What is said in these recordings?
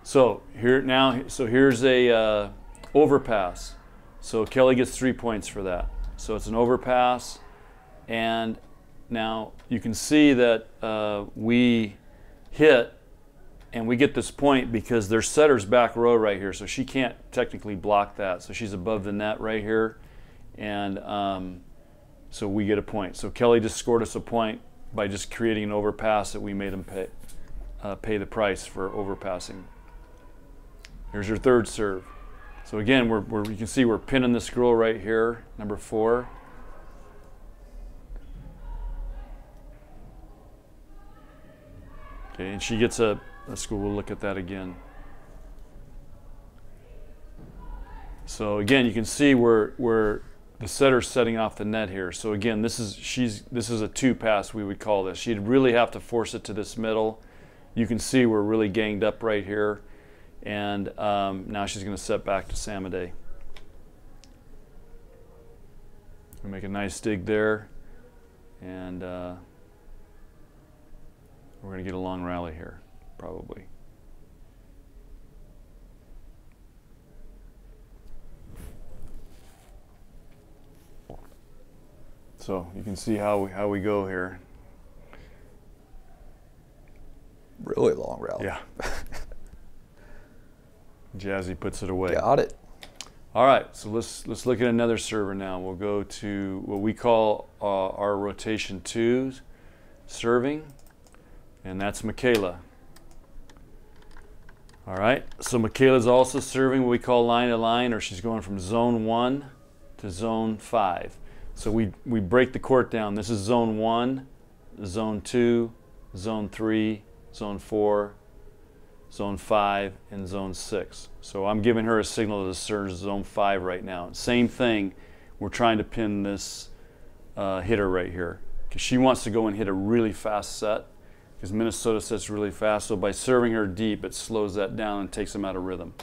So here's a overpass. So Kelly gets 3 points for that. So it's an overpass, and now you can see that we hit, and we get this point because there's setter's back row right here, so she can't technically block that. So she's above the net right here, and so we get a point. So Kelly just scored us a point by just creating an overpass that we made him pay the price for overpassing. Here's your third serve. So again, you can see we're pinning this girl right here, number 4. Okay, and she gets let's go, we'll look at that again. So again, you can see where the setter's setting off the net here. So again, this is a 2 pass, we would call this. She'd really have to force it to this middle. You can see we're really ganged up right here. And now she's going to set back to Samaday. We'll make a nice dig there. And we're going to get a long rally here, probably. So you can see how we go here. Really long rally. Yeah. Jazzy puts it away. Got it. All right, so let's look at another server now. We'll go to what we call our rotation 2 serving, and that's Michaela. All right, so Michaela's also serving what we call line to line, or she's going from zone 1 to zone 5. So we break the court down. This is zone 1, zone 2, zone 3, zone 4, zone 5, and zone 6. So I'm giving her a signal to serve zone 5 right now. Same thing, we're trying to pin this hitter right here, because she wants to go and hit a really fast set, because Minnesota sets really fast. So by serving her deep, it slows that down and takes them out of rhythm.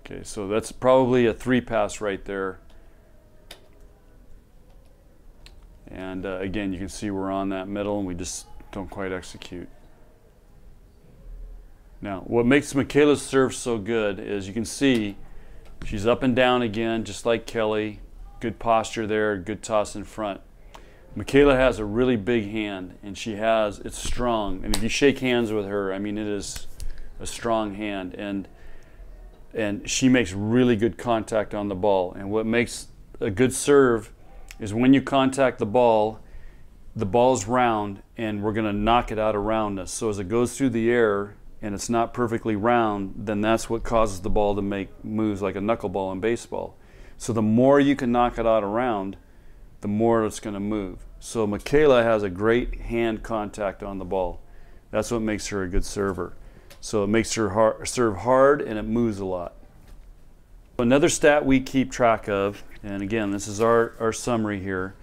Okay, so that's probably a 3 pass right there. And again, you can see we're on that middle and we just don't quite execute. Now, what makes Michaela's serve so good is you can see she's up and down again, just like Kelly. Good posture there, good toss in front. Michaela has a really big hand, and it's strong. And if you shake hands with her, I mean, it is a strong hand. And she makes really good contact on the ball. And what makes a good serve is when you contact the ball's round, and we're going to knock it out of roundness. So as it goes through the air and it's not perfectly round, then that's what causes the ball to make moves like a knuckleball in baseball. So the more you can knock it out around, the more it's going to move. So Michaela has a great hand contact on the ball. That's what makes her a good server. So it makes her serve hard, and it moves a lot. Another stat we keep track of, and again, this is our summary here.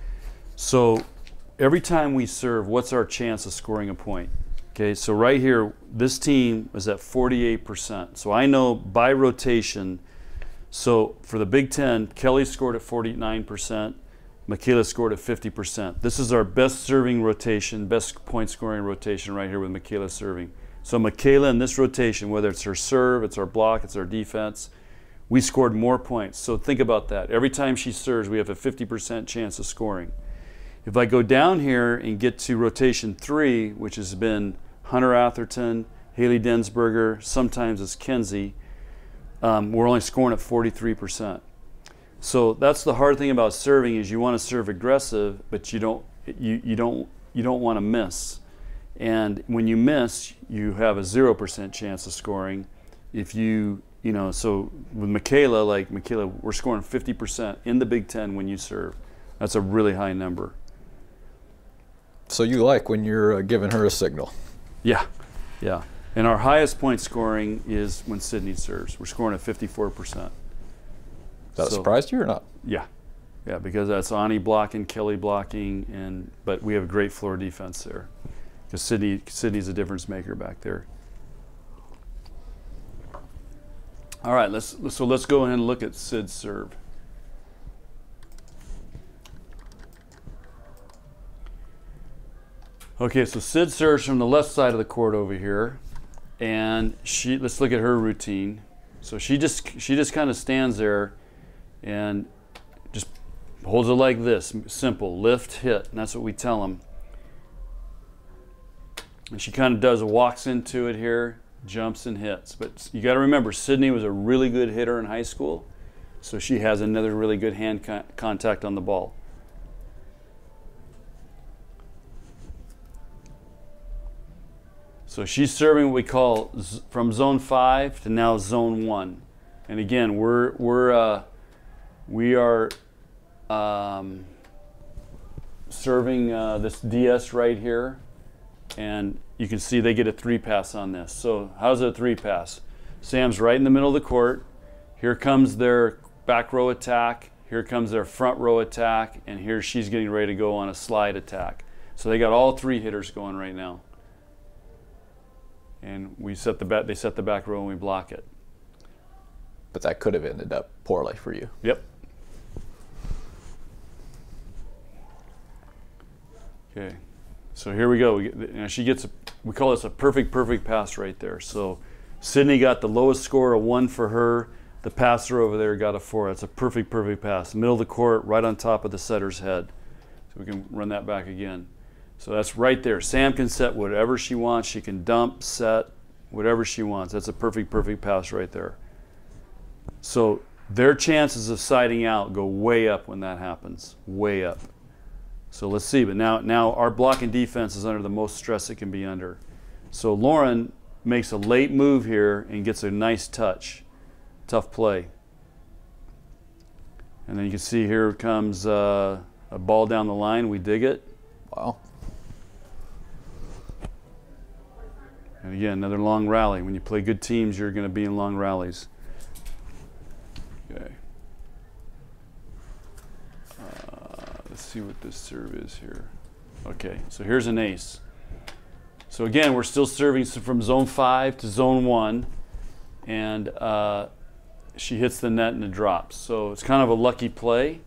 So every time we serve, what's our chance of scoring a point? Okay, so right here, this team is at 48%. So I know by rotation, so for the Big Ten, Kelly scored at 49%, Michaela scored at 50%. This is our best serving rotation, best point scoring rotation right here with Michaela serving. So Michaela in this rotation, whether it's her serve, it's our block, it's our defense, we scored more points. So think about that. Every time she serves, we have a 50% chance of scoring. If I go down here and get to rotation 3, which has been Hunter Atherton, Haley Densberger, sometimes it's Kenzie, we're only scoring at 43%. So that's the hard thing about serving, is you want to serve aggressive, but you don't want to miss. And when you miss, you have a 0% chance of scoring. If so with Michaela, we're scoring 50% in the Big Ten when you serve. That's a really high number. So you like when you're giving her a signal? Yeah, yeah. And our highest point scoring is when Sydney serves. We're scoring at 54%. Is that a surprise to you or not? Yeah, yeah, because that's Ani blocking, Kelly blocking, but we have a great floor defense there. Because Sydney's a difference maker back there. All right, let's go ahead and look at Sid's serve. Okay, so Sid serves from the left side of the court over here, and let's look at her routine. So she just kind of stands there and just holds it like this, simple, lift, hit, and that's what we tell them. And she kind of walks into it here, jumps and hits. But you got to remember, Sydney was a really good hitter in high school, so she has another really good hand contact on the ball. So she's serving what we call from zone 5 to now zone 1. And again, we are serving this DS right here. And you can see they get a 3-pass on this. So how's it a 3-pass? Sam's right in the middle of the court. Here comes their back row attack. Here comes their front row attack. And here she's getting ready to go on a slide attack. So they got all 3 hitters going right now. And they set the back row and we block it. But that could have ended up poorly for you. Yep. Okay. So here we go. She gets we call this a perfect pass right there. So Sydney got the lowest score, a 1 for her. The passer over there got a 4. That's a perfect pass. Middle of the court, right on top of the setter's head. So we can run that back again. So that's right there. Sam can set whatever she wants. She can dump, set, whatever she wants. That's a perfect pass right there. So their chances of siding out go way up when that happens, way up. So let's see, but now our blocking defense is under the most stress it can be under. So Lauren makes a late move here and gets a nice touch. Tough play. And then you can see here comes a ball down the line. We dig it. Wow. And again, another long rally. When you play good teams, you're going to be in long rallies. Okay. Let's see what this serve is here. Okay, so here's an ace. So again, we're still serving from zone 5 to zone 1, and she hits the net and it drops. So it's kind of a lucky play,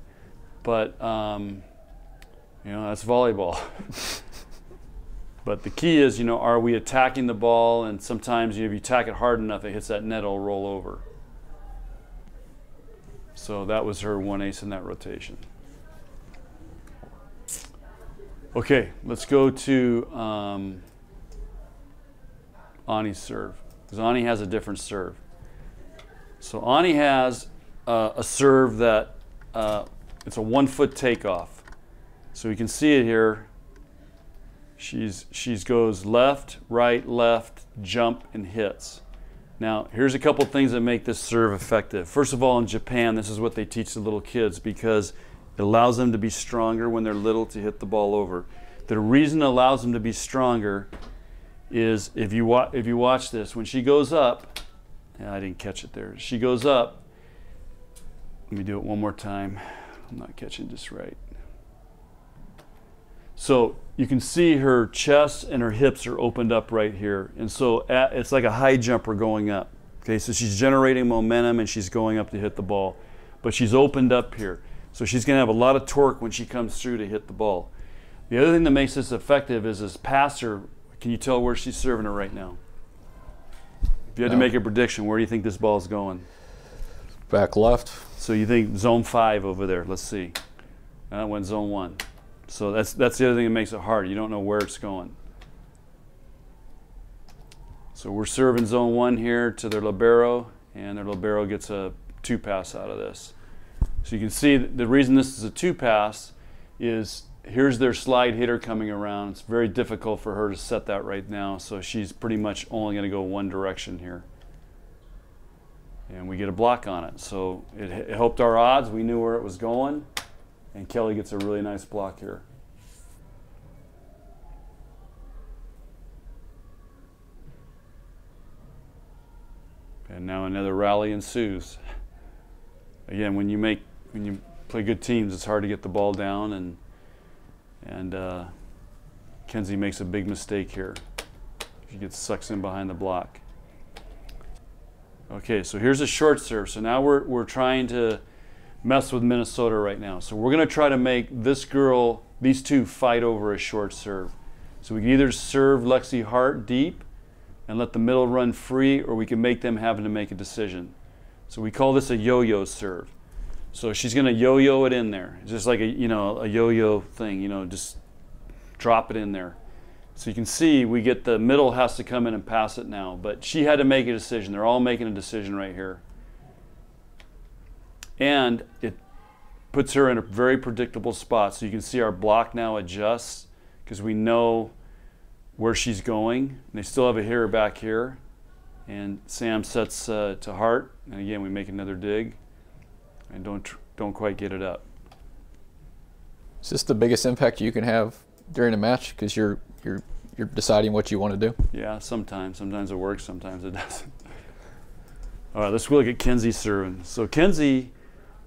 but that's volleyball. But the key is, are we attacking the ball? And sometimes if you attack it hard enough, it hits that net, it'll roll over. So that was her 1 ace in that rotation. Okay, let's go to Ani's serve, because Ani has a different serve. So Ani has a serve that it's a 1-foot takeoff. So you can see it here. She's goes left, right, left, jump, and hits. Now, here's a couple things that make this serve effective. First of all, in Japan, this is what they teach the little kids because it allows them to be stronger when they're little to hit the ball over. The reason it allows them to be stronger is if you watch this, when she goes up, I didn't catch it there. She goes up. Let me do it one more time. I'm not catching this right. So you can see her chest and her hips are opened up right here. And so it's like a high jumper going up. Okay, so she's generating momentum and she's going up to hit the ball. But she's opened up here. So she's going to have a lot of torque when she comes through to hit the ball. The other thing that makes this effective is this passer. Can you tell where she's serving her right now? If you had to make a prediction, where do you think this ball is going? Back left. So you think zone 5 over there. Let's see. That went zone 1. So that's the other thing that makes it hard. You don't know where it's going. So we're serving zone 1 here to their libero, and their libero gets a 2-pass out of this. So you can see the reason this is a 2-pass is here's their slide hitter coming around. It's very difficult for her to set that right now, so she's pretty much only going to go one direction here. And we get a block on it. So it helped our odds. We knew where it was going. And Kelly gets a really nice block here. And now another rally ensues. Again, when you play good teams, it's hard to get the ball down, and Kenzie makes a big mistake here. She gets sucked in behind the block. Okay, so here's a short serve. So now we're trying to mess with Minnesota right now. So we're going to try to make these two fight over a short serve. So we can either serve Lexi Hart deep and let the middle run free, or we can make them having to make a decision. So we call this a yo-yo serve. So she's going to yo-yo it in there, just like a yo-yo thing, just drop it in there. So you can see we get the middle has to come in and pass it now, but she had to make a decision. They're all making a decision right here. And it puts her in a very predictable spot. So you can see our block now adjusts because we know where she's going. And they still have a hitter back here. And Sam sets to Hart. And again, we make another dig and don't quite get it up. Is this the biggest impact you can have during a match because you're deciding what you want to do? Yeah, sometimes. Sometimes it works, sometimes it doesn't. All right, let's look at Kenzie serving. So Kenzie,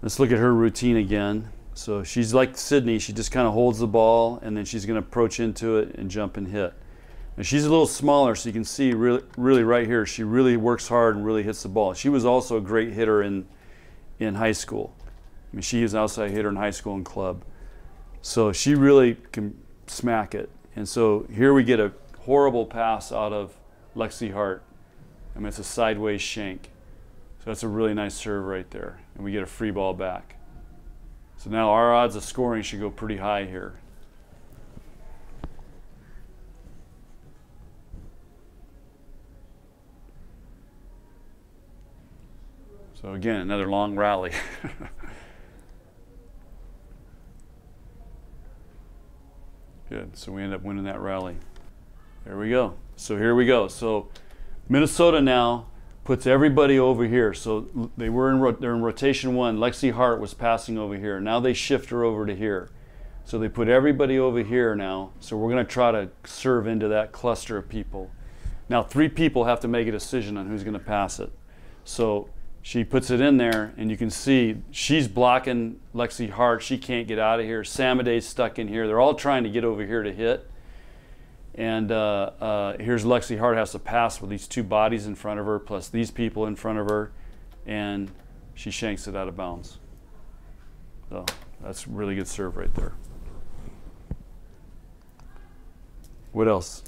let's look at her routine again. So she's like Sydney. She just kind of holds the ball, and then she's going to approach into it and jump and hit. And she's a little smaller, so you can see really right here, she really works hard and really hits the ball. She was also a great hitter in high school. I mean, she is an outside hitter in high school and club. So she really can smack it. And so here we get a horrible pass out of Lexi Hart. I mean, it's a sideways shank. So that's a really nice serve right there. And we get a free ball back. So now our odds of scoring should go pretty high here. So again, another long rally. Good, so we end up winning that rally. There we go. So here we go. So Minnesota now puts everybody over here. So they're in rotation one. Lexi Hart was passing over here. Now they shift her over to here. So they put everybody over here now. So we're going to try to serve into that cluster of people. Now 3 people have to make a decision on who's going to pass it. So she puts it in there, and you can see she's blocking Lexi Hart. She can't get out of here. Samaday's stuck in here. They're all trying to get over here to hit. And here's Lexi Hart has to pass with these 2 bodies in front of her, plus these people in front of her, and she shanks it out of bounds. So that's a really good serve right there. What else?